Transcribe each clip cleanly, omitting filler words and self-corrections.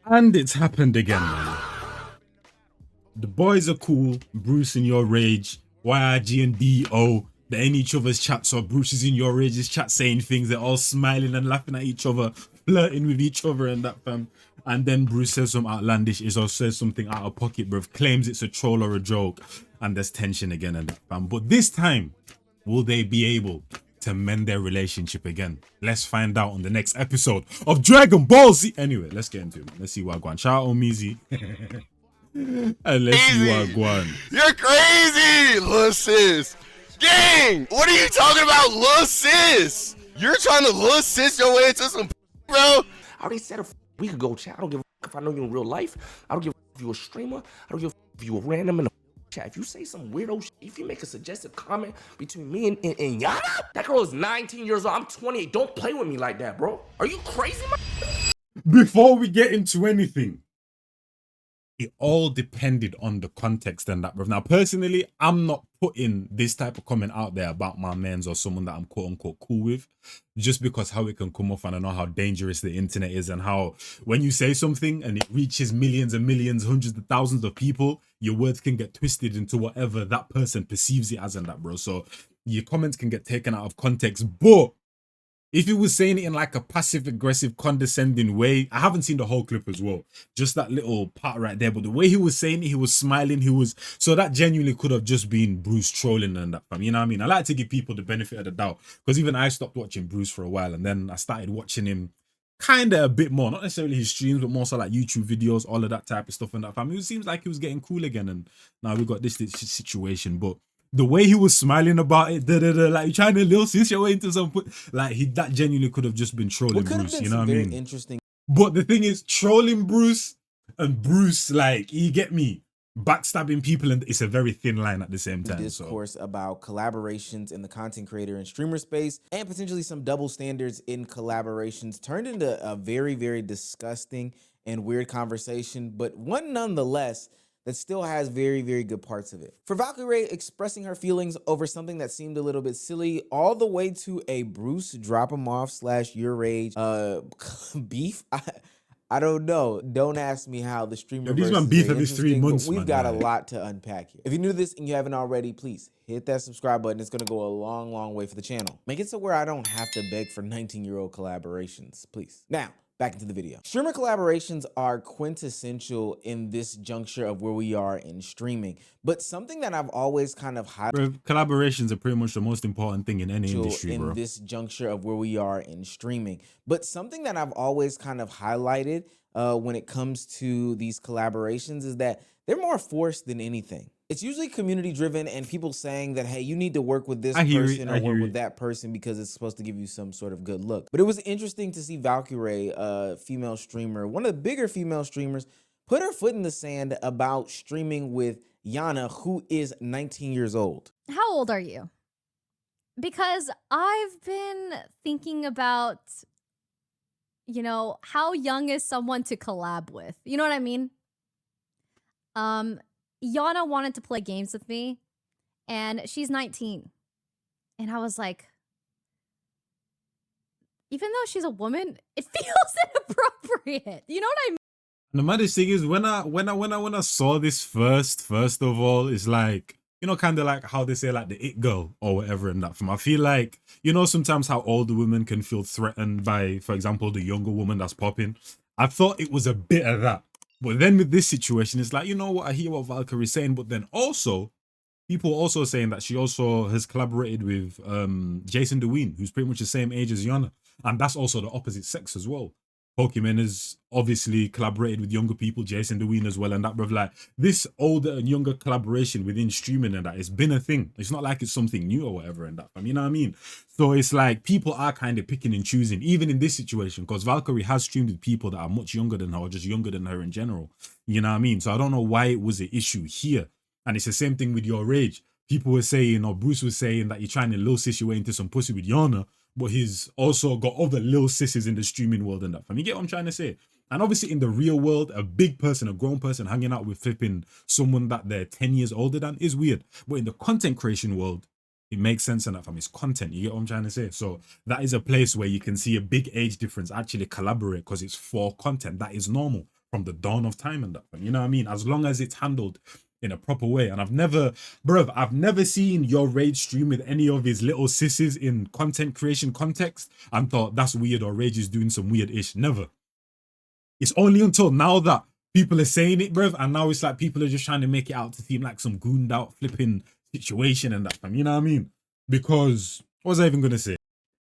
And it's happened again, man. The boys are cool. Bruce in your rage. YRG and DO. They're in each other's chat. So Bruce is in your rage's chat saying things. They're all smiling and laughing at each other, flirting with each other and that, fam. And then Bruce says some outlandish ish or says something out of pocket, bruv. Claims it's a troll or a joke. And there's tension again and that, fam. But this time, will they be able to mend their relationship again? Let's find out on the next episode of Dragon Ball Z. Anyway, let's get into it, man. Let's see what Guan. Shout out Omizi. And let's see what Guan. You're crazy, Lil Sis. Gang, what are you talking about, Lil Sis? You're trying to Lil Sis your way into some bro. I already said a week ago, chat. I don't give a if I know you in real life. I don't give a if you a streamer. I don't give a if you a random in the chat. If you say some weirdo shit, if you make a suggestive comment between me and Yana, that girl is 19 years old. I'm 28. Don't play with me like that, bro. Are you crazy, man? Before we get into anything, it all depended on the context and that, bro. Now, personally, I'm not putting this type of comment out there about my mans or someone that I'm quote unquote cool with, just because how it can come off, and I know how dangerous the internet is, and how when you say something and it reaches millions and millions, hundreds of thousands of people, your words can get twisted into whatever that person perceives it as and that, bro. So your comments can get taken out of context. But if he was saying it in like a passive aggressive condescending way, I haven't seen the whole clip as well, just that little part right there, but the way he was saying it, he was smiling, so that genuinely could have just been Bruce trolling and that, fam. You know what I mean? I like to give people the benefit of the doubt, because even I stopped watching Bruce for a while, and then I started watching him kind of a bit more, not necessarily his streams, but more so like YouTube videos, all of that type of stuff and that, fam. It seems like he was getting cool again, and now we got this situation. But the way he was smiling about it, like trying to little sis your way into some that genuinely could have just been trolling Bruce, you know what I mean? Interesting. But the thing is, trolling Bruce and Bruce, like, you get me, backstabbing people, and it's a very thin line at the same time. Discourse about collaborations in the content creator and streamer space, and potentially some double standards in collaborations, turned into a very, very disgusting and weird conversation, but one nonetheless that still has very, very good parts of it. For Valkyrae expressing her feelings over something that seemed a little bit silly, all the way to a Bruce drop him off / YourRage beef. I don't know. Don't ask me how the streamer. These man beef every 3 months. We've got a lot to unpack here. If you're new to this and you haven't already, please hit that subscribe button. It's gonna go a long, long way for the channel. Make it so where I don't have to beg for 19-year-old collaborations, please. Now, back into the video. Streamer collaborations are quintessential in this juncture of where we are in streaming, but something that I've always kind of highlighted. Collaborations are pretty much the most important thing in any industry, bro. In this juncture of where we are in streaming, but something that I've always kind of highlighted when it comes to these collaborations is that they're more forced than anything. It's usually community driven and people saying that, hey, you need to work with this person or work with that person because it's supposed to give you some sort of good look. But it was interesting to see Valkyrae, a female streamer, one of the bigger female streamers, put her foot in the sand about streaming with Yana, who is 19 years old. How old are you? Because I've been thinking about, you know, how young is someone to collab with? You know what I mean? Yana wanted to play games with me, and she's 19. And I was like, even though she's a woman, it feels inappropriate. You know what I mean? The maddest thing is when I saw this first of all, it's like, you know, kind of like how they say like the it girl or whatever in that film. I feel like, you know, sometimes how older women can feel threatened by, for example, the younger woman that's popping. I thought it was a bit of that. But then with this situation, it's like, you know what, I hear what Valkyrae is saying, but then also, people also saying that she also has collaborated with Jason DeWeen, who's pretty much the same age as Yana. And that's also the opposite sex as well. Pokemon has obviously collaborated with younger people, Jason DeWeen as well, and that, bro, like, this older and younger collaboration within streaming and that, it's been a thing. It's not like it's something new or whatever and that, you know what I mean? So it's like, people are kind of picking and choosing, even in this situation, because Valkyrae has streamed with people that are much younger than her, or just younger than her in general, you know what I mean? So I don't know why it was an issue here. And it's the same thing with YourRage. People were saying, or Bruce was saying, that you're trying to lil sis your way into some pussy with Yana, but he's also got other little sisters in the streaming world and that. You get what I'm trying to say? And obviously in the real world, a big person, a grown person hanging out with flipping someone that they're 10 years older than is weird. But in the content creation world, it makes sense in that, fam. It's content. You get what I'm trying to say? So that is a place where you can see a big age difference actually collaborate because it's for content. That is normal. from the dawn of time and that, fam. You know what I mean? As long as it's handled in a proper way. And I've never seen YourRage stream with any of his little sissies in content creation context and thought that's weird or Rage is doing some weird ish. Never. It's only until now that people are saying it, bruv, and now it's like people are just trying to make it out to seem like some gooned out flipping situation and that, fam. You know what I mean? Because what was I even gonna say?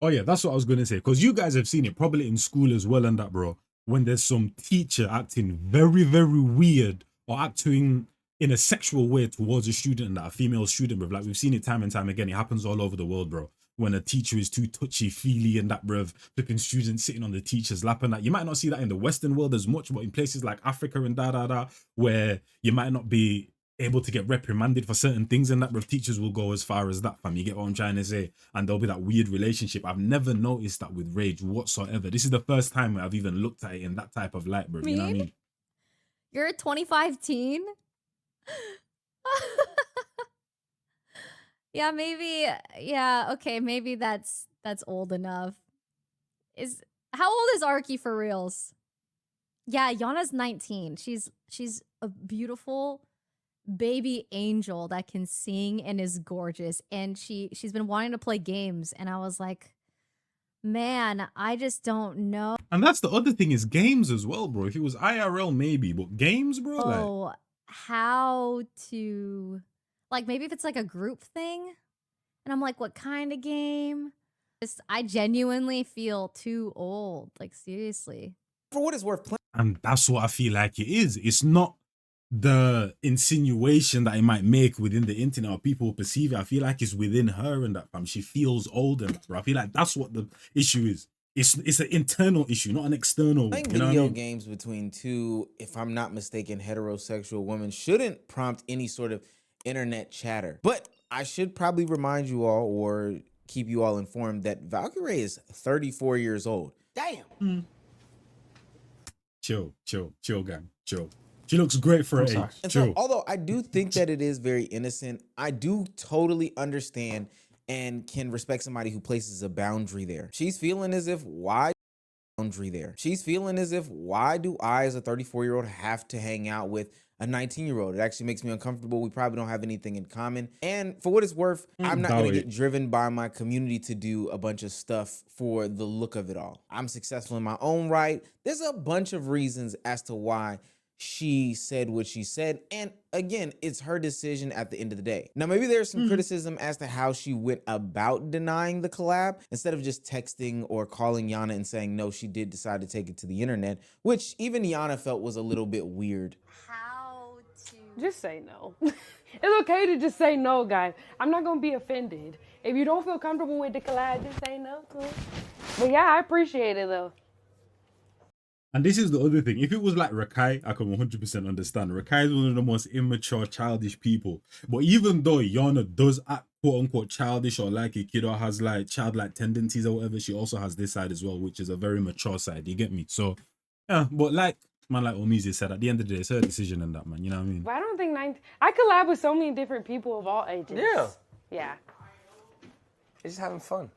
Oh yeah, that's what I was gonna say. Because you guys have seen it probably in school as well and that, bro. When there's some teacher acting very, very weird or acting in a sexual way towards a student and that, a female student, bro. Like we've seen it time and time again. It happens all over the world, bro. When a teacher is too touchy-feely and that, bruv, flipping students sitting on the teacher's lap and that. You might not see that in the Western world as much, but in places like Africa and where you might not be able to get reprimanded for certain things and that, bruv, teachers will go as far as that, fam. You get what I'm trying to say? And there'll be that weird relationship. I've never noticed that with Rage whatsoever. This is the first time where I've even looked at it in that type of light, bruv. You know what I mean? You're a 25 teen? Yeah, maybe. Yeah, okay, maybe that's old enough. How old is Arky for reals? Yeah, Yana's 19. She's a beautiful baby angel that can sing and is gorgeous, and she's been wanting to play games, and I was like, man, I just don't know. And that's the other thing is games as well, bro. If it was IRL, maybe, but games, bro, like how to, like, maybe if it's like a group thing, and I'm like, what kind of game? I genuinely feel too old, like, seriously. For what it's worth, and that's what I feel like it is. It's not the insinuation that it might make within the internet or people will perceive it. I feel like it's within her and that, fam. She feels old and that, bro. I feel like that's what the issue is. It's an internal issue, not an external one. Playing You know video what I mean? games between two, if I'm not mistaken, heterosexual women shouldn't prompt any sort of internet chatter. But I should probably remind you all or keep you all informed that Valkyrie is 34 years old. Damn. Chill, gang, chill. She looks great for her age. And Chill. so, although I do think that it is very innocent, I do totally understand and can respect somebody who places a boundary there. She's feeling as if, why boundary there? She's feeling as if, why do I as a 34-year-old have to hang out with a 19-year-old? It actually makes me uncomfortable. We probably don't have anything in common. And for what it's worth, I'm not going to get driven by my community to do a bunch of stuff for the look of it all. I'm successful in my own right. There's a bunch of reasons as to why she said what she said. And again, it's her decision at the end of the day. Now, maybe there's some criticism as to how she went about denying the collab instead of just texting or calling Yana and saying, no, she did decide to take it to the internet, which even Yana felt was a little bit weird. How to... Just say no. It's okay to just say no, guys. I'm not going to be offended. If you don't feel comfortable with the collab, just say no to it. But yeah, I appreciate it though. And this is the other thing. If it was like Rakai, I can 100% understand. Rakai is one of the most immature, childish people. But even though Yana does act quote-unquote childish or like a kid or has like childlike tendencies or whatever, she also has this side as well, which is a very mature side. You get me? So, yeah. But like Omizi said, at the end of the day, it's her decision and that, man. You know what I mean? But I don't think I collab with so many different people of all ages. Yeah. Yeah. It's just having fun.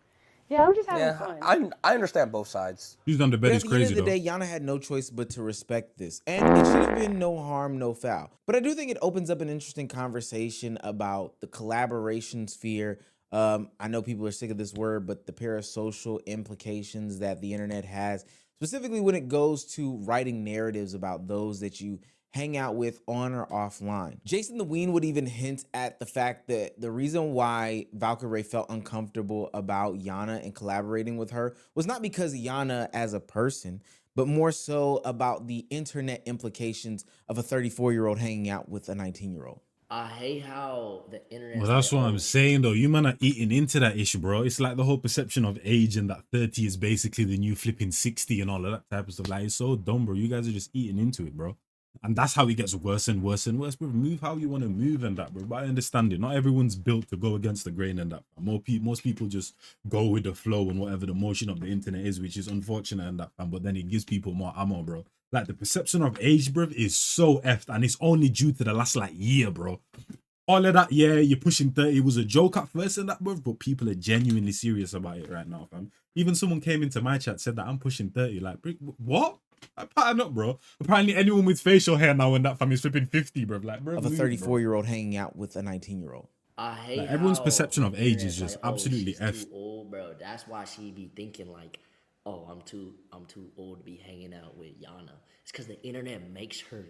Yeah, I'm just having fun. I understand both sides. Who's on the bed But is at the end crazy of the though. day, Yana had no choice but to respect this. And it should have been no harm, no foul. But I do think it opens up an interesting conversation about the collaboration sphere. I know people are sick of this word, but the parasocial implications that the internet has, specifically when it goes to writing narratives about those that you hang out with on or offline. Jason the Ween would even hint at the fact that the reason why Valkyrie felt uncomfortable about Yana and collaborating with her was not because of Yana as a person, but more so about the internet implications of a 34-year-old hanging out with a 19-year-old. I hate how the internet. Well, that's what I'm saying though. You man are eating into that issue, bro. It's like the whole perception of age and that 30 is basically the new flipping 60 and all of that type of stuff. Like, it's so dumb, bro. You guys are just eating into it, bro. And that's how it gets worse and worse and worse, bro. Move how you want to move and that, bro. But I understand it. Not everyone's built to go against the grain and that. Most people just go with the flow and whatever the motion of the internet is, which is unfortunate and that, but then it gives people more ammo, bro. Like, the perception of age, bro, is so effed, and it's only due to the last, like, year, bro. All of that, yeah, you're pushing 30. It was a joke at first and that, bro, but people are genuinely serious about it right now, fam. Even someone came into my chat, said that I'm pushing 30. Like, what? Like, pattern up, bro. Apparently, anyone with facial hair now in that family's flipping 50, bro. Like, bro, Of a move, bro. 34-year-old hanging out with a 19-year-old. I hate Like, everyone's how perception the of age is internet's just like, oh, absolutely she's effed. too old, bro. That's why she be thinking like, oh, I'm too old to be hanging out with Yana. It's because the internet makes her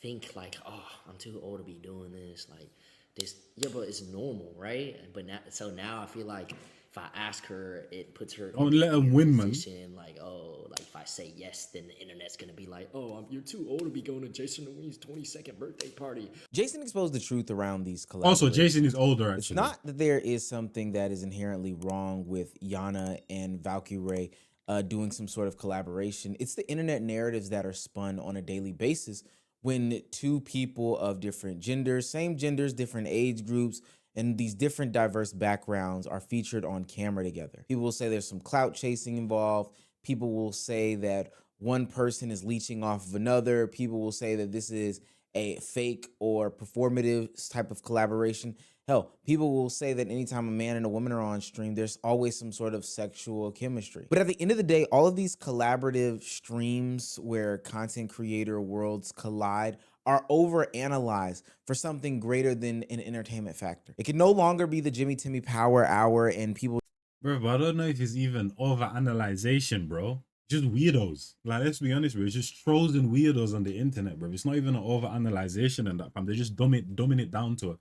think like, oh, I'm too old to be doing this. Like this, yeah, but it's normal, right? But now I feel like if I ask her, it puts her Don't in let a her weird win, man. position. Like, oh, like if I say yes, then the internet's gonna be like, oh, you're too old to be going to Jason Louis' 22nd birthday party. Jason exposed the truth around these collaborations. Also, Jason is older, actually. It's not that there is something that is inherently wrong with Yana and Valkyrie doing some sort of collaboration. It's the internet narratives that are spun on a daily basis when two people of different genders, same genders, different age groups, and these different diverse backgrounds are featured on camera together. People will say there's some clout chasing involved. People will say that one person is leeching off of another. People will say that this is a fake or performative type of collaboration. Hell, people will say that anytime a man and a woman are on stream, there's always some sort of sexual chemistry. But at the end of the day, all of these collaborative streams where content creator worlds collide are overanalyzed for something greater than an entertainment factor. It can no longer be the Jimmy Timmy Power Hour and people. Bro, but I don't know if it's even over-analyzation, bro. Just weirdos. Like, let's be honest, bro. It's just trolls and weirdos on the internet, bro. It's not even an over-analyzation and that, fam. They just dumbing it down to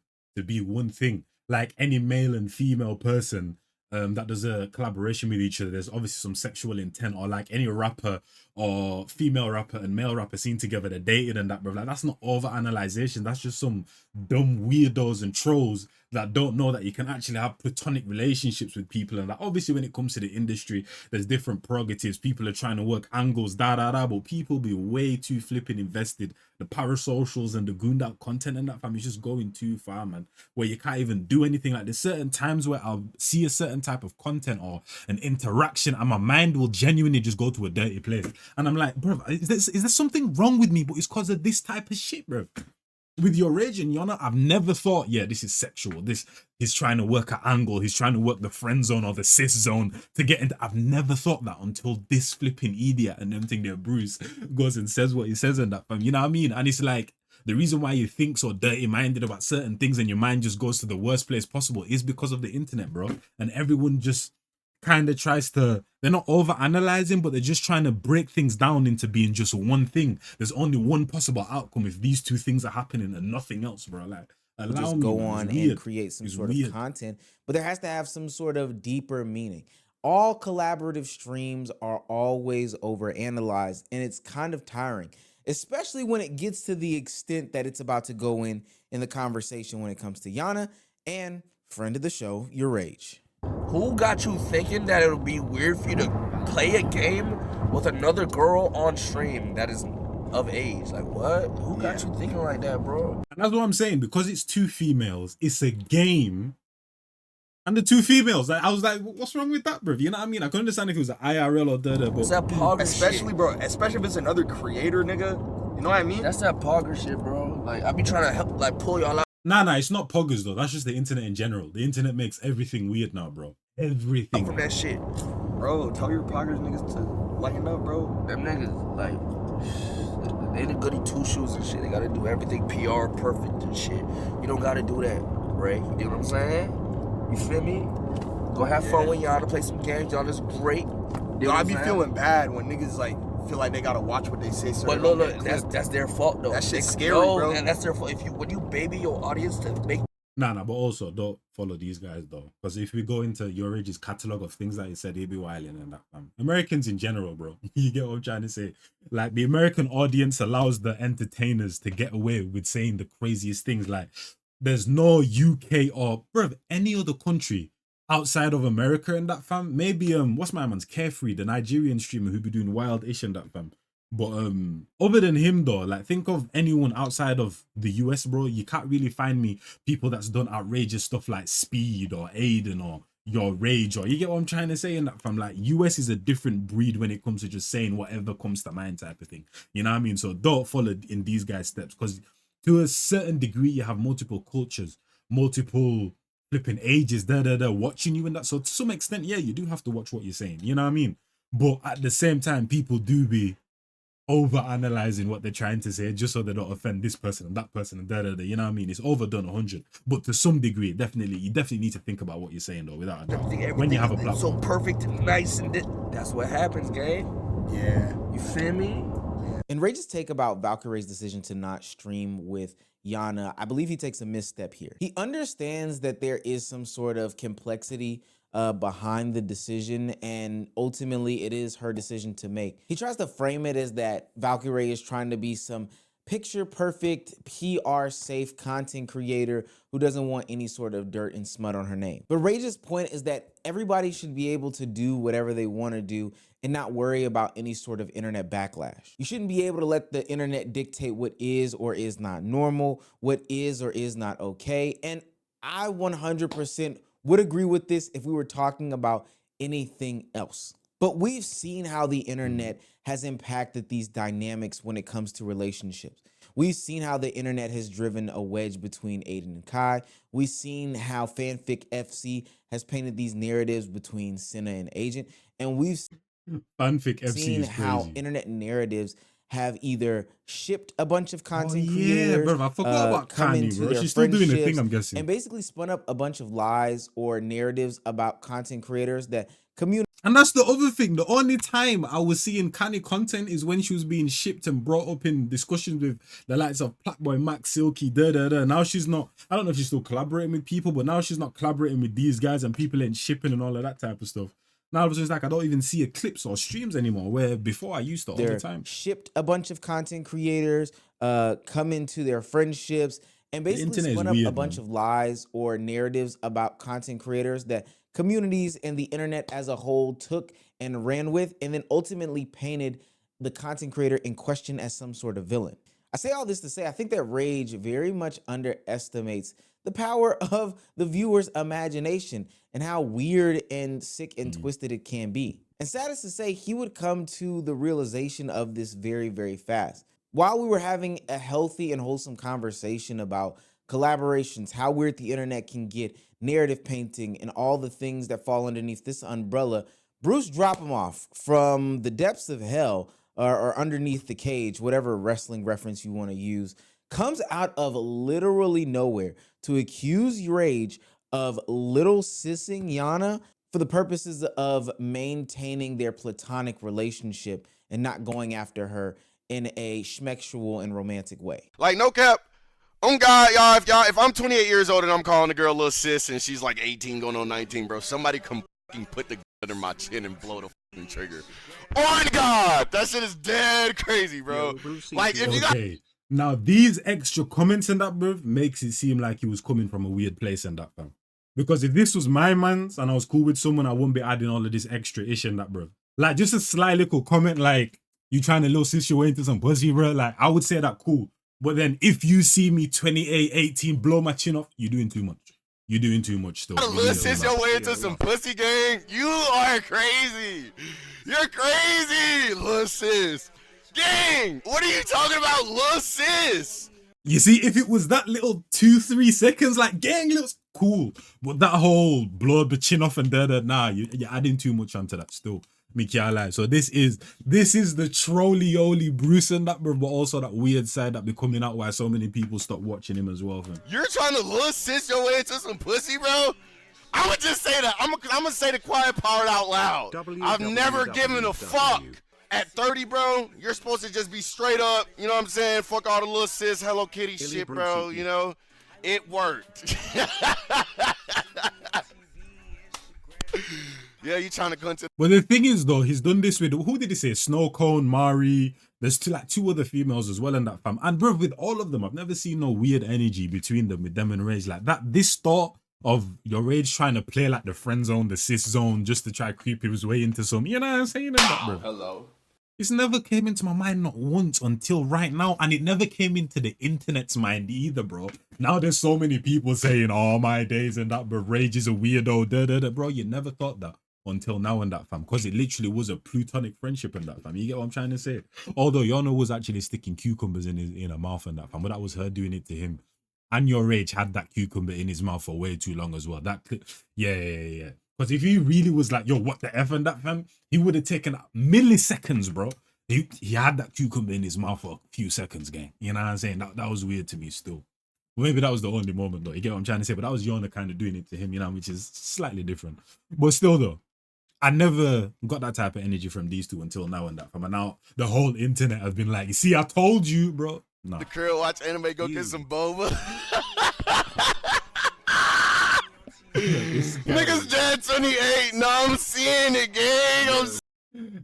be one thing. Like any male and female person that does a collaboration with each other, there's obviously some sexual intent, or like any rapper or female rapper and male rapper seen together, they're dated and that, bro. Like, that's not over-analyzation. That's just some dumb weirdos and trolls that don't know that you can actually have platonic relationships with people. And that obviously when it comes to the industry, there's different prerogatives. People are trying to work angles, but people be way too flipping invested. The parasocials and the gooned out content and that, fam, is just going too far, man, where you can't even do anything. Like, there's certain times where I'll see a certain type of content or an interaction and my mind will genuinely just go to a dirty place. And I'm like, bro, is there something wrong with me? But it's because of this type of shit, bro. With YourRage and Yana, I've never thought, yeah, this is sexual. This he's trying to work an angle. He's trying to work the friend zone or the cis zone to get into. I've never thought that until this flipping idiot and them thing there, Bruce, goes and says what he says in that, fam. You know what I mean? And it's like, the reason why you think so dirty-minded about certain things and your mind just goes to the worst place possible is because of the internet, bro. And everyone just kind of tries to, they're not over analyzing, but they're just trying to break things down into being just one thing. There's only one possible outcome if these two things are happening and nothing else, bro. Like, just go on and create some sort of content, but there has to have some sort of deeper meaning. All collaborative streams are always overanalyzed, and it's kind of tiring, especially when it gets to the extent that it's about to go in the conversation when it comes to Yana and friend of the show, YourRage. Who got you thinking that it would be weird for you to play a game with another girl on stream that is of age? Like, what? Who got you thinking like that, bro? And that's what I'm saying. Because it's two females, it's a game. And the two females, like, I was like, what's wrong with that, bro? You know what I mean? I could understand if it was an IRL or but It's that pogger especially, shit. bro, especially if it's another creator, nigga. You know what I mean? That's that pogger shit, bro. Like, I be trying to help, like, pull y'all out. Nah, it's not poggers though. That's just the internet in general. The internet makes everything weird now, bro. Everything. From that shit. Bro, tell your poggers niggas to lighten up, bro. Them niggas, like, they the goody two shoes and shit. They gotta do everything PR perfect and shit. You don't gotta do that, right? You know what I'm saying? You feel me? Go have fun with y'all to play some games. Y'all just great. Yo, I be feeling bad when niggas like feel like they gotta watch what they say. So but look, that's their fault though. That shit's scary, bro. That's their fault. When you baby your audience to make. Nah, but also don't follow these guys though, because if we go into YourRage's catalog of things that he said, he'll be wilding and that. Americans in general, bro. You get what I'm trying to say? Like, the American audience allows the entertainers to get away with saying the craziest things. Like, there's no UK or, bro, any other country outside of America and that, fam. Maybe what's my man's Carefree, the Nigerian streamer who be doing wild ish and that, fam. But other than him though, like, think of anyone outside of the US, bro. You can't really find me people that's done outrageous stuff like Speed or Aiden or YourRage, or you get what I'm trying to say in that, fam. Like, US is a different breed when it comes to just saying whatever comes to mind type of thing. You know what I mean? So don't follow in these guys' steps, because to a certain degree you have multiple cultures, multiple flipping ages, watching you and that. So to some extent, yeah, you do have to watch what you're saying. You know what I mean? But at the same time, people do be over analyzing what they're trying to say just so they don't offend this person and that person and da. You know what I mean? It's overdone 100. But to some degree, you definitely need to think about what you're saying though, without a doubt. When you have a platform. So perfect and nice and that's what happens, gang. Yeah. You feel me? In Rage's take about Valkyrie's decision to not stream with Yana, I believe he takes a misstep here. He understands that there is some sort of complexity behind the decision, and ultimately it is her decision to make. He tries to frame it as that Valkyrie is trying to be some picture perfect, PR safe content creator who doesn't want any sort of dirt and smut on her name. But Rage's point is that everybody should be able to do whatever they want to do and not worry about any sort of internet backlash. You shouldn't be able to let the internet dictate what is or is not normal, what is or is not okay. And I 100% would agree with this if we were talking about anything else. But we've seen how the internet has impacted these dynamics when it comes to relationships. We've seen how the internet has driven a wedge between Aiden and Kai. We've seen how Fanfic FC has painted these narratives between Senna and Agent. And we've Fanfic FC seen is how crazy. internet narratives have either shipped a bunch of content yeah, creators, bro, I forgot about come Kanye, into bro. their She's still doing the thing, friendships, I'm guessing. and basically spun up a bunch of lies or narratives about content creators that communicate. And that's the other thing. The only time I was seeing Kanye content is when she was being shipped and brought up in discussions with the likes of Platboy, Max, Silky, da. Now she's not, I don't know if she's still collaborating with people, but now she's not collaborating with these guys and people ain't shipping and all of that type of stuff. Now it's just like I don't even see clips or streams anymore, where before I used to all the time. Shipped a bunch of content creators, come into their friendships, and basically spun up a bunch of lies or narratives about content creators that communities and the internet as a whole took and ran with, and then ultimately painted the content creator in question as some sort of villain. I say all this to say I think that Rage very much underestimates the power of the viewer's imagination and how weird and sick and twisted it can be. And sad is to say, he would come to the realization of this very, very fast. While we were having a healthy and wholesome conversation about collaborations, how weird the internet can get, narrative painting, and all the things that fall underneath this umbrella, Bruce Drop-Em-Off from the depths of hell or underneath the cage, whatever wrestling reference you want to use, comes out of literally nowhere to accuse YourRage of little sissing Yana for the purposes of maintaining their platonic relationship and not going after her in a schmexual and romantic way. Like, no cap. On God, y'all, if I'm 28 years old and I'm calling the girl little sis and she's like 18 going on 19, bro, somebody come fucking put the gun under my chin and blow the fucking trigger. On God, that shit is dead crazy, bro. Like, if you got... Now, these extra comments and that, bro, makes it seem like he was coming from a weird place and that, fam. Because if this was my man's and I was cool with someone, I wouldn't be adding all of this extra ish and that, bro. Like, just a sly little comment like, you trying to little sis your way into some pussy, bro. Like, I would say that cool. But then if you see me 28, 18, blow my chin off, you're doing too much. You're doing too much still. Little sis your way into some pussy, gang. You are crazy. You're crazy, little sis. Gang, what are you talking about, little sis? You see, if it was that little 2-3 seconds, like, gang, looks cool. But that whole blow the chin off and nah, you're adding too much onto that still. Me can't lie. So this is the trolley-oly Bruce and that, bro, but also that weird side that be coming out why so many people stop watching him as well, fam. You're trying to little sis your way into some pussy, bro? I'ma just say that. I'm gonna say the quiet part out loud. I've never given a fuck. At 30, bro, you're supposed to just be straight up, you know what I'm saying? Fuck all the little sis, Hello Kitty shit, bro, you know? It worked. Yeah, you trying to go into... But the thing is, though, he's done this with, who did he say? Snow Cone, Mari. There's two other females as well in that fam. And bro, with all of them, I've never seen no weird energy between them, with them and Rage. Like that, this thought of your Rage trying to play like the friend zone, the cis zone, just to try to creep his way into some, you know what I'm saying? And that, bro. Hello. It's never came into my mind, not once, until right now. And it never came into the internet's mind either, bro. Now there's so many people saying, oh, my days and that, but Rage is a weirdo, da. Bro, you never thought that until now and that, fam. Because it literally was a platonic friendship and that, fam. You get what I'm trying to say? Although Yana was actually sticking cucumbers in her mouth and that, fam. But that was her doing it to him. And YourRage had that cucumber in his mouth for way too long as well. That clip, yeah. Because if he really was like, yo, what the F and that, fam, he would have taken milliseconds, bro. he had that cucumber in his mouth for a few seconds, gang. You know what I'm saying? That was weird to me still. Maybe that was the only moment though. You get what I'm trying to say? But that was Yona kind of doing it to him, you know, which is slightly different. But still though, I never got that type of energy from these two until now and that. And now the whole internet has been like, you see, I told you, bro. No. The crib, watch anime, go get some boba. Niggas dead 28. No, I'm seeing it, gang.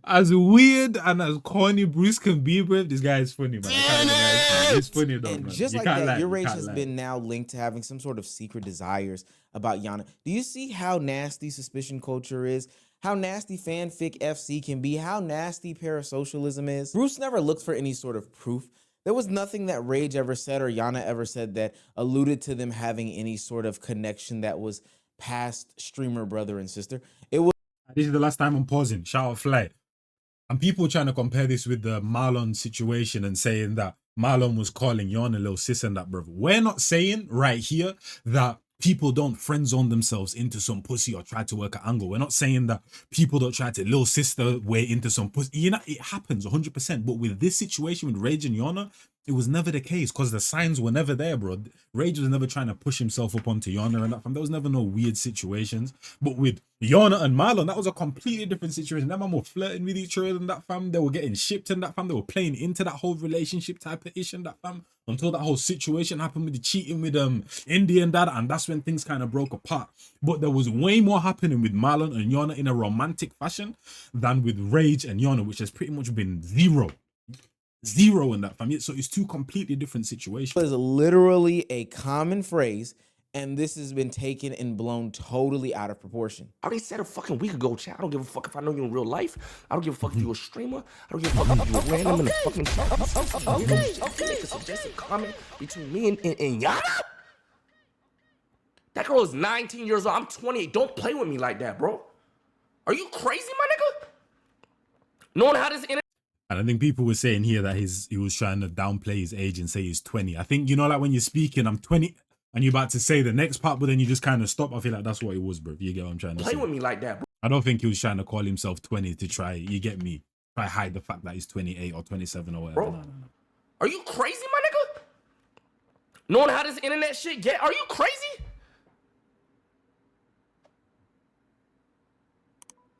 As weird and as corny Bruce can be, bro, this guy is funny, man. He's funny though, and man. just You like can't that, lie, YourRage you can't has lie. been now linked to having some sort of secret desires about Yana. Do you see how nasty suspicion culture is? How nasty fanfic FC can be? How nasty parasocialism is? Bruce never looked for any sort of proof. There was nothing that Rage ever said or Yana ever said that alluded to them having any sort of connection that was past streamer brother and sister. It was This is the last time I'm pausing. Shout out Flight. And people trying to compare this with the Marlon situation and saying that Marlon was calling Yon a little sis and that, bro. We're not saying right here that people don't friend zone themselves into some pussy or try to work an angle. We're not saying that people don't try to little sister way into some pussy. You know, it happens 100%. But with this situation with Rage and Yana, it was never the case because the signs were never there, bro. Rage was never trying to push himself up onto Yana and that. There was never no weird situations. But with Yana and Marlon, that was a completely different situation. That man were flirting with each other and that, fam. They were getting shipped and that, fam. They were playing into that whole relationship type of issue and that, fam. Until that whole situation happened with the cheating with Indian dad, and that's when things kind of broke apart. But there was way more happening with Marlon and Yana in a romantic fashion than with Rage and Yana, which has pretty much been zero in that family. So it's two completely different situations. It was literally a common phrase, and this has been taken and blown totally out of proportion. I already said a fucking week ago, chat. I don't give a fuck if I know you in real life. I don't give a fuck if you're a streamer. I don't give a fuck if you're random in the fucking chat. Okay. Make a suggestive comment between me and Yana? That girl is 19 years old. I'm 28. Don't play with me like that, bro. Are you crazy, my nigga? Knowing how this internet. And I think people were saying here that he was trying to downplay his age and say he's 20. I think, you know, like when you're speaking, I'm 20, and you're about to say the next part, but then you just kind of stop. I feel like that's what it was, bro. You get what I'm trying to say? Play with me like that, bro. I don't think he was trying to call himself 20 to try, you get me, try hide the fact that he's 28 or 27 or whatever. Bro, No. Are you crazy, my nigga? Knowing how this internet shit get, are you crazy?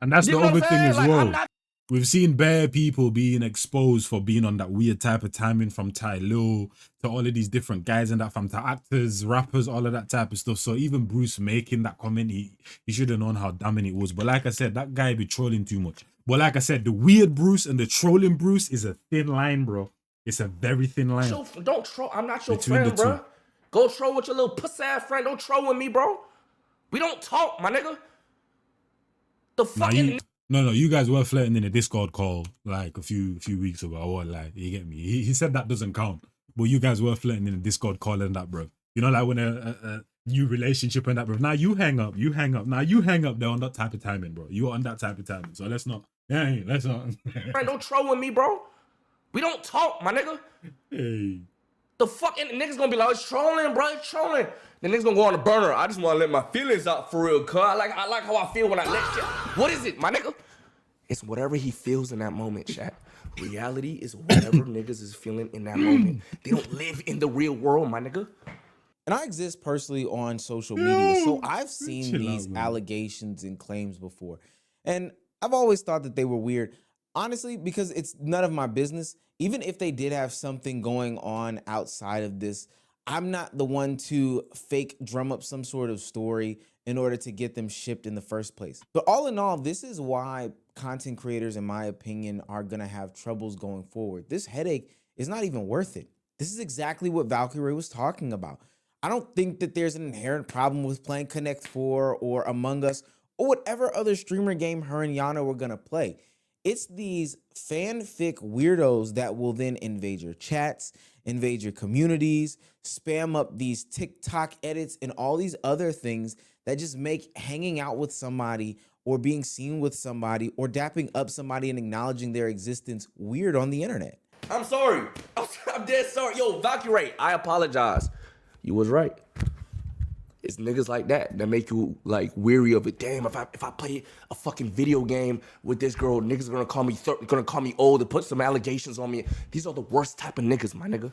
And that's You the know what other I'm thing saying? as Like, well. I'm not- We've seen bare people being exposed for being on that weird type of timing, from Ty Lil to all of these different guys and that, from to actors, rappers, all of that type of stuff. So even Bruce making that comment, he should have known how damning it was. But like I said, that guy be trolling too much. But like I said, the weird Bruce and the trolling Bruce is a thin line, bro. It's a very thin line. Don't troll. I'm not your Between friend, the bro. two. Go troll with your little pussy ass friend. Don't troll with me, bro. We don't talk, my nigga. The fucking. No, you guys were flirting in a Discord call like a few weeks ago. I won't lie, you get me. He said that doesn't count, but you guys were flirting in a Discord call and that, bro. You know, like when a new relationship and that, bro. Now you hang up. Now you hang up. They're on that type of timing, bro. You on that type of timing. So let's not. Yeah, let's not. Friend, don't troll with me, bro. We don't talk, my nigga. Hey. The fucking niggas gonna be like, it's trolling, bro. It's trolling. The niggas gonna go on the burner. I just wanna let my feelings out for real, cuz. I like how I feel when I let shit. What is it, my nigga? It's whatever he feels in that moment, chat. Reality is whatever niggas is feeling in that moment. They don't live in the real world, my nigga. And I exist personally on social media, so I've seen Chill these out, man. allegations and claims before. And I've always thought that they were weird, honestly, because it's none of my business. Even if they did have something going on outside of this, I'm not the one to fake drum up some sort of story in order to get them shipped in the first place. But all in all, this is why content creators, in my opinion, are gonna have troubles going forward. This headache is not even worth it. This is exactly what Valkyrie was talking about. I don't think that there's an inherent problem with playing Connect 4 or Among Us or whatever other streamer game her and Yana were gonna play. It's these fanfic weirdos that will then invade your chats, invade your communities, spam up these TikTok edits and all these other things that just make hanging out with somebody or being seen with somebody or dapping up somebody and acknowledging their existence weird on the internet. I'm sorry. I'm dead sorry. Yo, Valkyrie, I apologize. You was right. It's niggas like that make you like weary of it. Damn, if I play a fucking video game with this girl, niggas are gonna call me old and put some allegations on me. These are the worst type of niggas, my nigga.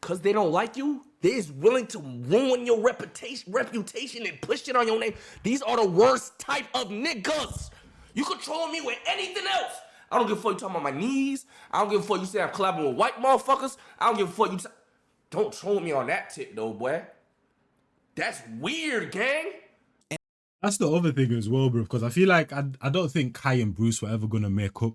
Cause they don't like you, they is willing to ruin your reputation and push it on your name. These are the worst type of niggas. You control me with anything else. I don't give a fuck you talking about my knees. I don't give a fuck you say I'm collabing with white motherfuckers. I don't give a fuck you don't troll me on that tip though, boy. That's weird, gang. That's the other thing as well, bro, because I feel like I don't think Kai and Bruce were ever gonna make up.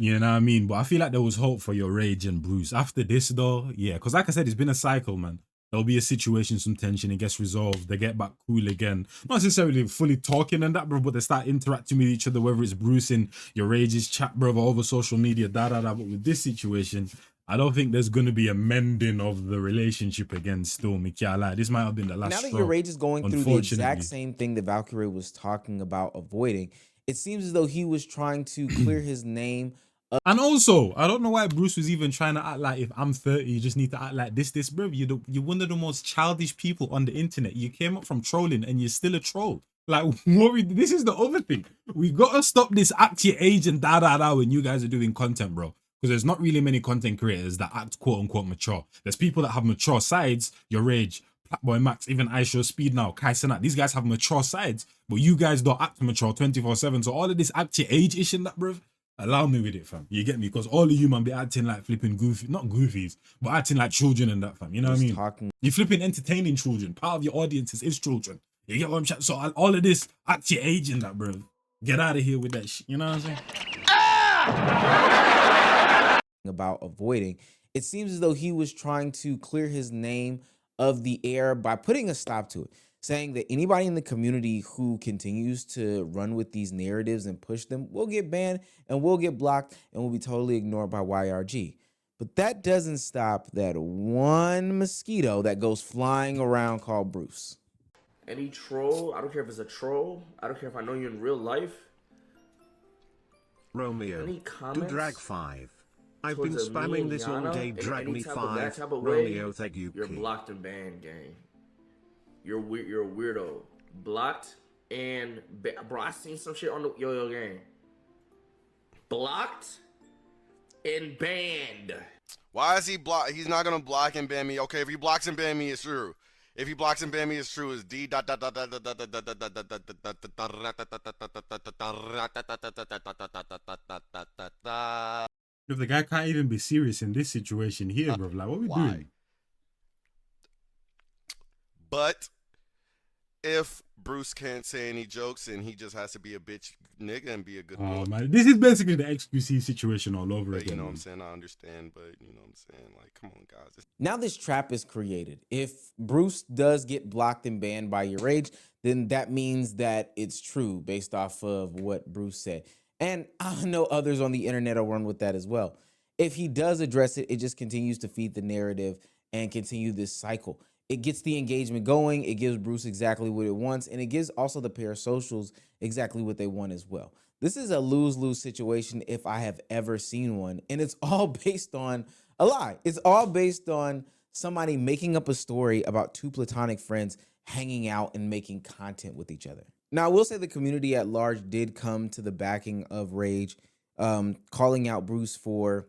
You know what I mean? But I feel like there was hope for YourRage and Bruce. After this, though, yeah, because like I said, it's been a cycle, man. There'll be a situation, some tension, it gets resolved, they get back cool again. Not necessarily fully talking and that, bro, but they start interacting with each other, whether it's Bruce in YourRage's chat, bro, or over social media, da-da-da. But with this situation, I don't think there's going to be a mending of the relationship again still, Mickey. This might have been the last Now that straw, YourRage is going through the exact unfortunately. same thing that Valkyrie was talking about avoiding, it seems as though he was trying to clear his name. And also, I don't know why Bruce was even trying to act like if I'm 30, you just need to act like this, bro. You're one of the most childish people on the internet. You came up from trolling and you're still a troll. Like, this is the other thing. We gotta stop this act your age and da-da-da when you guys are doing content, bro. Because there's not really many content creators that act quote-unquote mature. There's people that have mature sides, YourRage, Blackboy Max, even iShow Speed now, Kai Cenat. These guys have mature sides, but you guys don't act mature 24/7. So all of this act your age ish and that, bro, allow me with it, fam. You get me? Because all of you, man, be acting like flipping goofy, not goofies, but acting like children and that, fam. You know what I mean? You're flipping entertaining children. Part of your audiences is children. You get what I'm saying? So all of this, act your age and that, bro. Get out of here with that shit. You know what I'm saying? About avoiding, it seems as though he was trying to clear his name of the air by putting a stop to it, saying that anybody in the community who continues to run with these narratives and push them will get banned and will get blocked and will be totally ignored by YRG. But that doesn't stop that one mosquito that goes flying around called Bruce. Any troll, I don't care if it's a troll, I don't care if I know you in real life. Romeo, Any do comments drag 5. I've been towards me spamming and this all Yana day. in Drag any me type of that 5. type of way, Romeo, thank you. You're blocked and banned, gang. You're a weirdo. Blocked and bro, I seen some shit on the Yo-Yo gang. Blocked and banned. Why is he block? He's not gonna block and ban me. Okay, if he blocks and ban me, it's true. If he blocks and ban me, it's true. It's D dot dot dot dot dot dot dot dot dot dot dot. If the guy can't even be serious in this situation here, bro, like, what are we doing? But if Bruce can't say any jokes and he just has to be a bitch nigga and be a good boy. Man, this is basically the XQC situation all over But again. you know what man. I'm saying? I understand, but you know what I'm saying? Like, come on, guys. Now this trap is created. If Bruce does get blocked and banned by YourRage, then that means that it's true based off of what Bruce said. And I know others on the internet will run with that as well. If he does address it, it just continues to feed the narrative and continue this cycle. It gets the engagement going. It gives Bruce exactly what it wants. And it gives also the parasocials exactly what they want as well. This is a lose-lose situation if I have ever seen one. And it's all based on a lie. It's all based on somebody making up a story about two platonic friends hanging out and making content with each other. Now, I will say the community at large did come to the backing of Rage, calling out Bruce for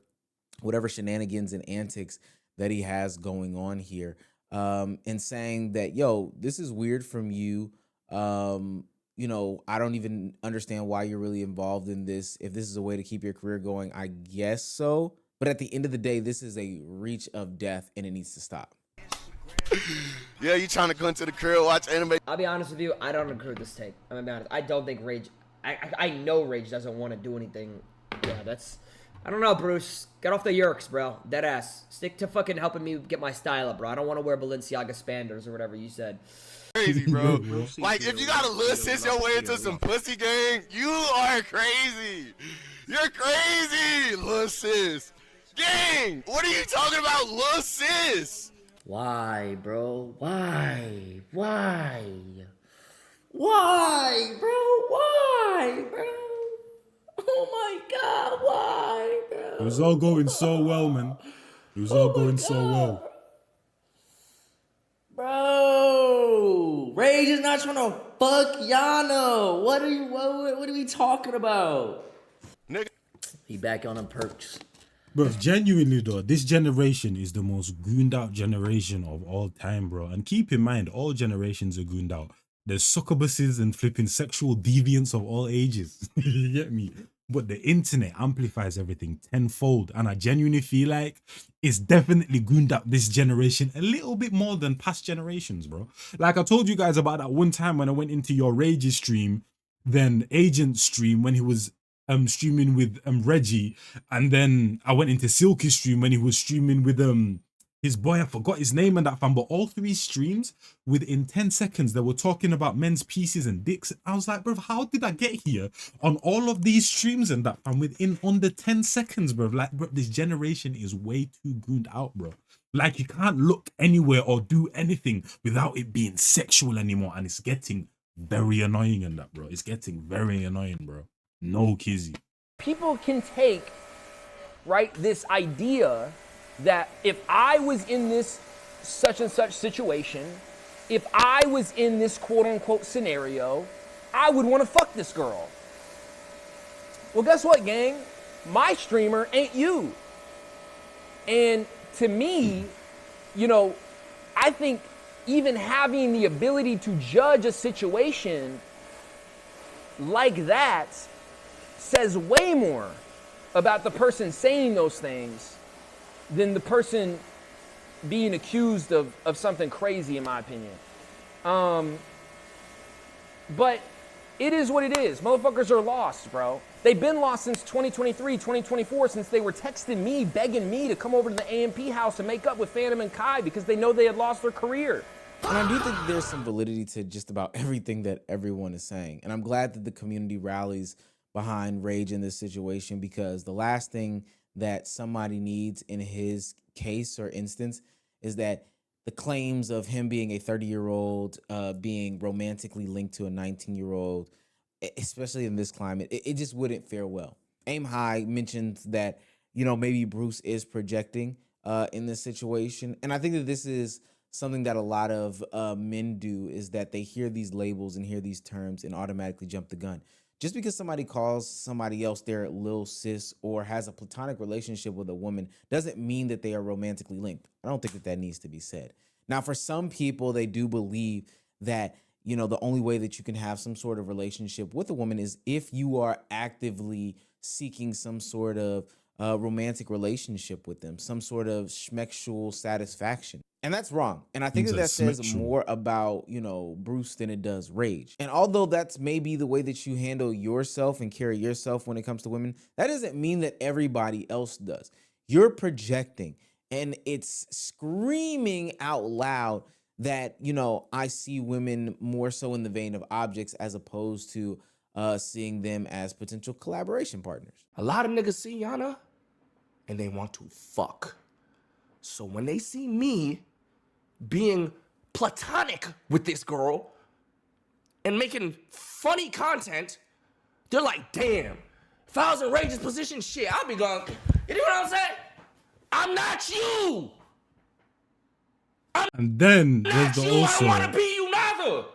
whatever shenanigans and antics that he has going on here, and saying that, yo, this is weird from you. You know, I don't even understand why you're really involved in this. If this is a way to keep your career going, I guess so. But at the end of the day, this is a reach of death and it needs to stop. Yeah, you trying to go into the crib, watch anime. I'll be honest with you, I don't agree with this take. I'm gonna be honest. I don't think Rage, I know Rage doesn't want to do anything. Yeah, that's, I don't know, Bruce. Get off the yerks, bro. Dead ass. Stick to fucking helping me get my style up, bro. I don't want to wear Balenciaga Spanders or whatever you said. Crazy, bro. Like, if you gotta list your way into some pussy gang, you are crazy. You're crazy, lil sis. Gang, what are you talking about, lil sis? Why, bro? Why? Why? Why, bro? Why, bro? Oh my God, why, bro? It was all going so well, man. It was all going so well. Bro. Rage is not trying to fuck Yana. What are we talking about? Nigga. He back on them perks. Bro, genuinely though, this generation is the most gooned out generation of all time, bro. And keep in mind, all generations are gooned out. There's succubuses and flipping sexual deviants of all ages. You get me? But the internet amplifies everything tenfold. And I genuinely feel like it's definitely gooned out this generation a little bit more than past generations, bro. Like I told you guys about that one time when I went into YourRage stream, then Agent's stream when he was streaming with Reggie, and then I went into Silky's stream when he was streaming with his boy, I forgot his name and that fam, but all three streams within 10 seconds they were talking about men's pieces and dicks. I was like, bro, how did I get here on all of these streams and that fam within under 10 seconds, bro? Like, bro, this generation is way too gooned out, bro. Like, you can't look anywhere or do anything without it being sexual anymore, and it's getting very annoying and that, bro. It's getting very annoying, bro. No kizzy. People can take, right, this idea that if I was in this such and such situation, if I was in this quote unquote scenario, I would want to fuck this girl. Well, guess what, gang? My streamer ain't you. And to me, you know, I think even having the ability to judge a situation like that says way more about the person saying those things than the person being accused of something crazy, in my opinion. But it is what it is. Motherfuckers are lost, bro. They've been lost since 2023, 2024, since they were texting me, begging me to come over to the AMP house and make up with Phantom and Kai because they know they had lost their career. And I do think there's some validity to just about everything that everyone is saying. And I'm glad that the community rallies behind Rage in this situation, because the last thing that somebody needs in his case or instance is that the claims of him being a 30-year-old being romantically linked to a 19-year-old, especially in this climate, it just wouldn't fare well. Aim High mentioned that, you know, maybe Bruce is projecting in this situation. And I think that this is something that a lot of men do, is that they hear these labels and hear these terms and automatically jump the gun. Just because somebody calls somebody else their lil sis or has a platonic relationship with a woman doesn't mean that they are romantically linked. I don't think that that needs to be said. Now, for some people, they do believe that, you know, the only way that you can have some sort of relationship with a woman is if you are actively seeking some sort of romantic relationship with them, some sort of schmexual satisfaction. And that's wrong. And I think that that says more about, you know, Bruce than it does Rage. And although that's maybe the way that you handle yourself and carry yourself when it comes to women, that doesn't mean that everybody else does. You're projecting, and it's screaming out loud that, you know, I see women more so in the vein of objects as opposed to seeing them as potential collaboration partners. A lot of niggas see Yana and they want to fuck. So when they see me being platonic with this girl and making funny content, they're like, damn, if I was in Rage's position, shit, I'd be going, you know what I'm saying? I'm not you. And then there's the also, I don't want to be you neither.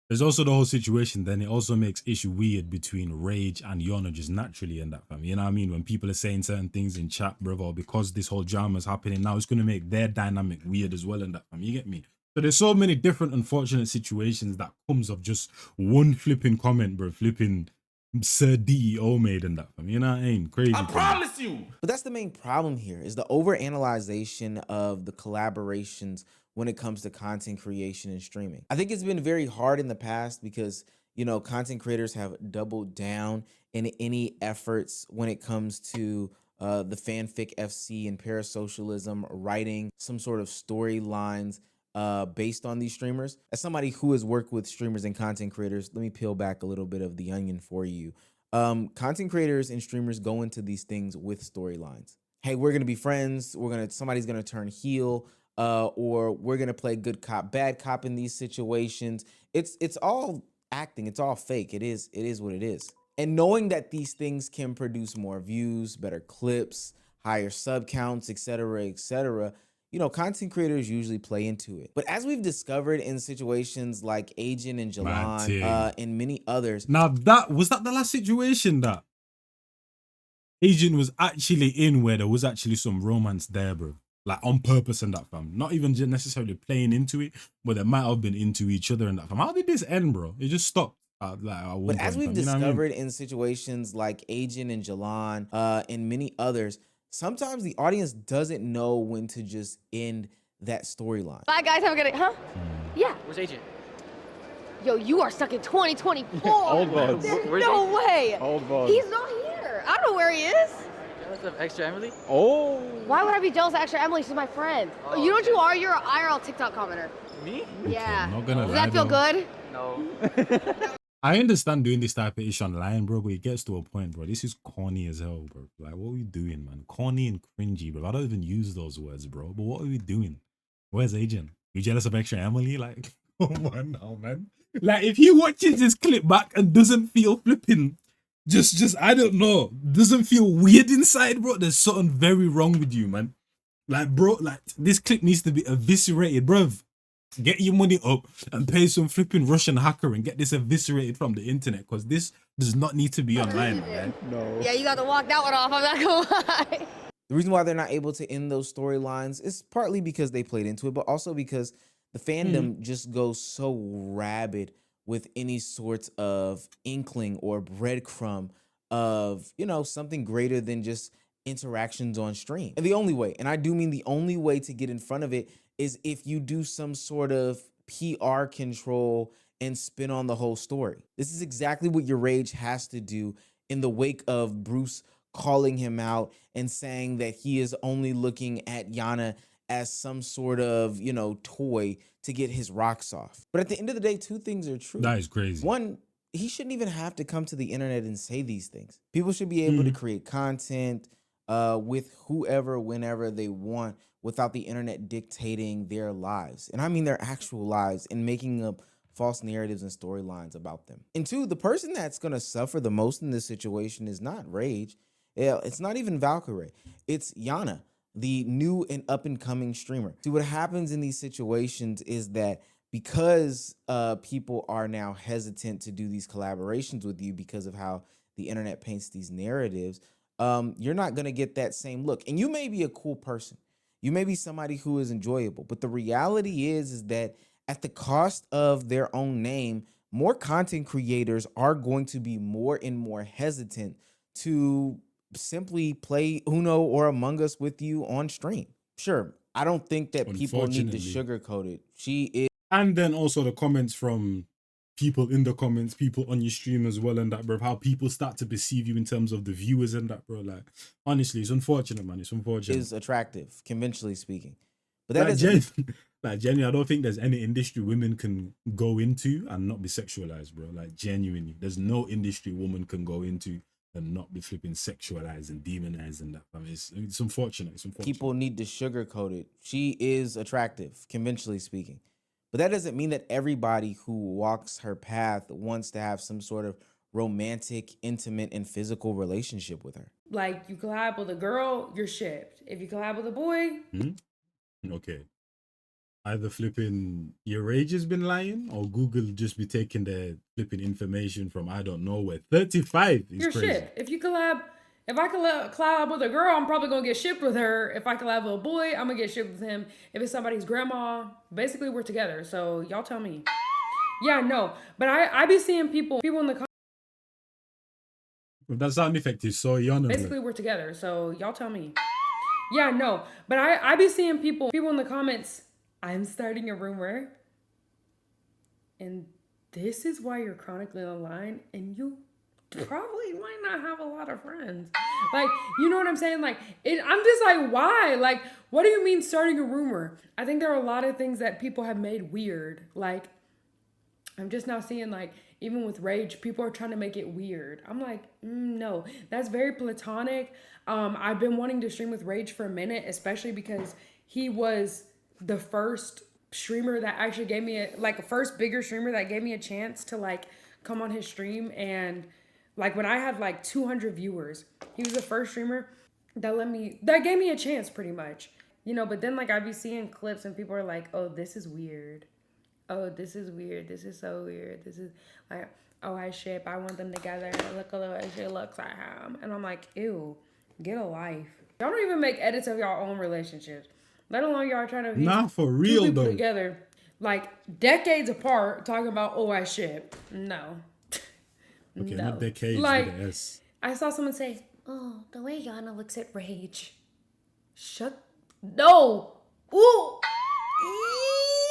There's also the whole situation. Then it also makes issue weird between Rage and Yana just naturally in that family. You know what I mean? When people are saying certain things in chat, brother, because this whole drama is happening now, it's going to make their dynamic weird as well in that family. You get me? So there's so many different unfortunate situations that comes of just one flipping comment, bro, flipping Sir DEO made in that family. You know what I mean? Crazy. I promise you. But that's the main problem here, is the overanalyzation of the collaborations when it comes to content creation and streaming. I think it's been very hard in the past because, you know, content creators have doubled down in any efforts when it comes to the fanfic FC and parasocialism, writing some sort of storylines based on these streamers. As somebody who has worked with streamers and content creators, let me peel back a little bit of the onion for you. Content creators and streamers go into these things with storylines. Hey, we're gonna be friends. Somebody's gonna turn heel. Or we're gonna play good cop, bad cop in these situations. It's all acting. It's all fake. It is what it is. And knowing that these things can produce more views, better clips, higher sub counts, etc., content creators usually play into it. But as we've discovered in situations like Agent and Jalan, and many others. Now, was that the last situation that Agent was actually in where there was actually some romance there, bro? Like on purpose and that, fam. Not even just necessarily playing into it, but they might have been into each other and that, fam. How did this end, bro? It just stopped. But as we've discovered in situations like Agent and Jalan, and many others, sometimes the audience doesn't know when to just end that storyline. Bye, guys. Have a good day. Huh? Yeah. Where's Agent? Yo, you are stuck in 2024. Old balls. There's no way. Old balls. He's not here. I don't know where he is. Jealous of Extra Emily? Oh. Why would I be jealous of Extra Emily? She's my friend. Oh, you know what you are? You're an IRL TikTok commenter. Me? Yeah. Not gonna Does lie, that feel though. good? No. I understand doing this type of ish online, bro, but it gets to a point, bro. This is corny as hell, bro. Like, what are we doing, man? Corny and cringy, bro. I don't even use those words, bro. But what are we doing? Where's Agent? You jealous of Extra Emily? Like, come on now, man. Like, if he watches this clip back and doesn't feel flipping, just I don't know, doesn't feel weird inside, bro, there's something very wrong with you, man. Like, bro, like, this clip needs to be eviscerated, bruv. Get your money up and pay some flipping Russian hacker and get this eviscerated from the internet, because this does not need to be online, man. No. Yeah, you got to walk that one off. I'm not going to lie. The reason why they're not able to end those storylines is partly because they played into it, but also because the fandom just goes so rabid with any sorts of inkling or breadcrumb of, something greater than just interactions on stream. And the only way, and I do mean the only way to get in front of it, is if you do some sort of PR control and spin on the whole story. This is exactly what YourRage has to do in the wake of Bruce calling him out and saying that he is only looking at Yana as some sort of, toy to get his rocks off. But at the end of the day, two things are true. That is crazy. One, he shouldn't even have to come to the internet and say these things. People should be able to create content with whoever, whenever they want, without the internet dictating their lives. And I mean their actual lives, and making up false narratives and storylines about them. And two, the person that's going to suffer the most in this situation is not Rage. It's not even Valkyrie. It's Yana, the new and up-and-coming streamer. See, what happens in these situations is that because people are now hesitant to do these collaborations with you because of how the internet paints these narratives, you're not going to get that same look. And you may be a cool person. You may be somebody who is enjoyable. But the reality is that at the cost of their own name, more content creators are going to be more and more hesitant to simply play Uno or Among Us with you on stream. Sure, I don't think that people need to sugarcoat it. She is. And then also the comments from people in the comments, people on your stream as well, and that, bro, how people start to perceive you in terms of the viewers and that, bro. Like, honestly, it's unfortunate, man. It's unfortunate. Is attractive, conventionally speaking. But that genuinely, I don't think there's any industry women can go into and not be sexualized, bro. Like, genuinely, there's no industry woman can go into and not be flipping sexualized and demonized and that. I mean, it's unfortunate. It's unfortunate. People need to sugarcoat it. She is attractive, conventionally speaking. But that doesn't mean that everybody who walks her path wants to have some sort of romantic, intimate, and physical relationship with her. Like, you collab with a girl, you're shipped. If you collab with a boy... Okay. Either flipping YourRage has been lying, or Google just be taking their flipping information from I don't know where. 35 is you're crazy. Shipped. If I collab with a girl, I'm probably gonna get shipped with her. If I collab with a boy, I'm gonna get shipped with him. If it's somebody's grandma, basically we're together. So y'all tell me. Yeah, no, but I be seeing people in the comments. That sound effect is so young. Basically we're together. So y'all tell me. Yeah, no, but I be seeing people in the comments. I'm starting a rumor, and this is why you're chronically online, and you probably might not have a lot of friends. Like, you know what I'm saying? Like, I'm just like, why? Like, what do you mean starting a rumor? I think there are a lot of things that people have made weird. Like, I'm just now seeing, like, even with Rage, people are trying to make it weird. I'm like, no, that's very platonic. I've been wanting to stream with Rage for a minute, especially because he was the first streamer that actually gave me a first bigger streamer that gave me a chance to like come on his stream. And like when I had like 200 viewers, he was the first streamer that gave me a chance pretty much. You know, but then like I be seeing clips and people are like, oh, this is weird. Oh, this is weird. This is so weird. This is like, oh, I ship. I want them together. Look at the way she looks at him. And I'm like, ew, get a life. Y'all don't even make edits of y'all own relationships. Let alone y'all trying to Nah, for two real people though. together, like decades apart, talking about, oh, I ship. No. Okay, No. not decades Like, with an S. I saw someone say, oh, the way Yana looks at Rage. Shut. No. Ooh.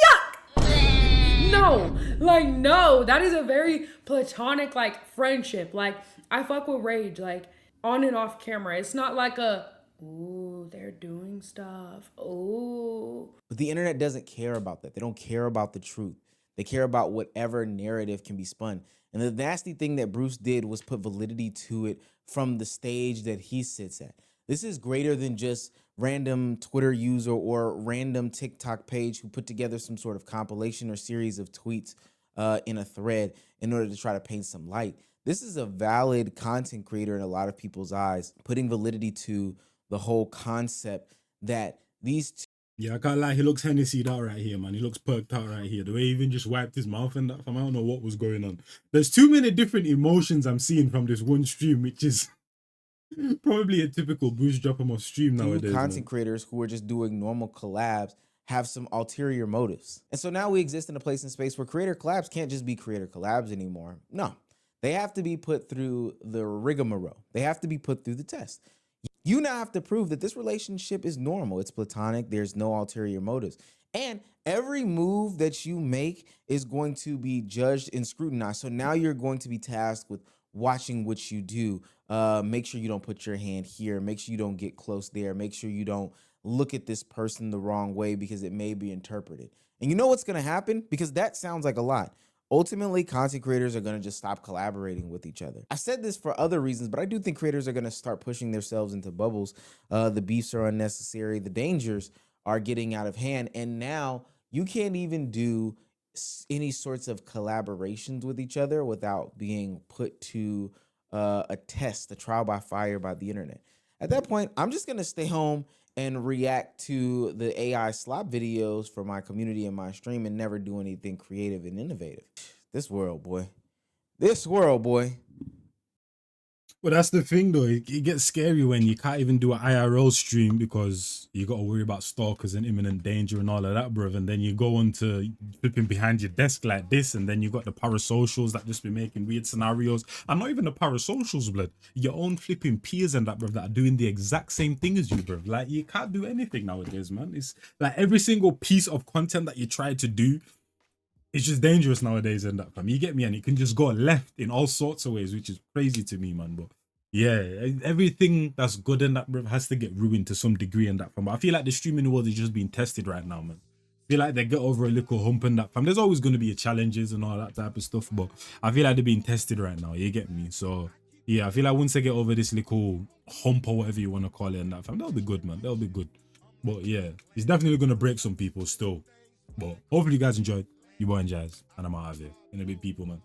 Yuck. No. Like, no. That is a very platonic, like, friendship. Like, I fuck with Rage, like, on and off camera. It's not like a, ooh, they're doing stuff. Ooh. But the internet doesn't care about that. They don't care about the truth. They care about whatever narrative can be spun. And the nasty thing that Bruce did was put validity to it from the stage that he sits at. This is greater than just random Twitter user or random TikTok page who put together some sort of compilation or series of tweets in a thread in order to try to paint some light. This is a valid content creator in a lot of people's eyes, putting validity to the whole concept that these Yeah, I can't lie, he looks Hennessy'd out right here, man. He looks perked out right here. The way he even just wiped his mouth and that, fam, I don't know what was going on. There's too many different emotions I'm seeing from this one stream, which is probably a typical Bruce Drop'em stream nowadays, content man. creators who are just doing normal collabs have some ulterior motives. And so now we exist in a place and space where creator collabs can't just be creator collabs anymore. No, they have to be put through the rigmarole. They have to be put through the test. You now have to prove that this relationship is normal. It's platonic. There's no ulterior motives. And every move that you make is going to be judged and scrutinized. So now you're going to be tasked with watching what you do. Make sure you don't put your hand here. Make sure you don't get close there. Make sure you don't look at this person the wrong way because it may be interpreted. And you know what's going to happen? Because that sounds like a lot. Ultimately, content creators are going to just stop collaborating with each other. I said this for other reasons, but I do think creators are going to start pushing themselves into bubbles. The beefs are unnecessary. The dangers are getting out of hand. And now you can't even do any sorts of collaborations with each other without being put to a test, a trial by fire by the internet. At that point, I'm just going to stay home and react to the AI slop videos for my community and my stream and never do anything creative and innovative. This world, boy. This world, boy. But that's the thing, though. It gets scary when you can't even do an IRL stream because you got to worry about stalkers and imminent danger and all of that, bruv. And then you go on to flipping behind your desk like this, and then you got the parasocials that just be making weird scenarios. And not even the parasocials, blood. Your own flipping peers and that, bruv, that are doing the exact same thing as you, bruv. Like, you can't do anything nowadays, man. It's like every single piece of content that you try to do, it's just dangerous nowadays and that, fam. You get me? And it can just go left in all sorts of ways, which is crazy to me, man. But yeah, everything that's good in that, bro, has to get ruined to some degree in that, fam. But I feel like the streaming world is just being tested right now, man. I feel like they get over a little hump in that, fam. There's always going to be challenges and all that type of stuff, but I feel like they're being tested right now. You get me? So yeah, I feel like once they get over this little hump or whatever you want to call it and that, fam, they'll be good, man. They'll be good. But yeah, it's definitely going to break some people still. But hopefully you guys enjoyed. Your boy and Jazz, and I'm out of here. In a bit, people, man.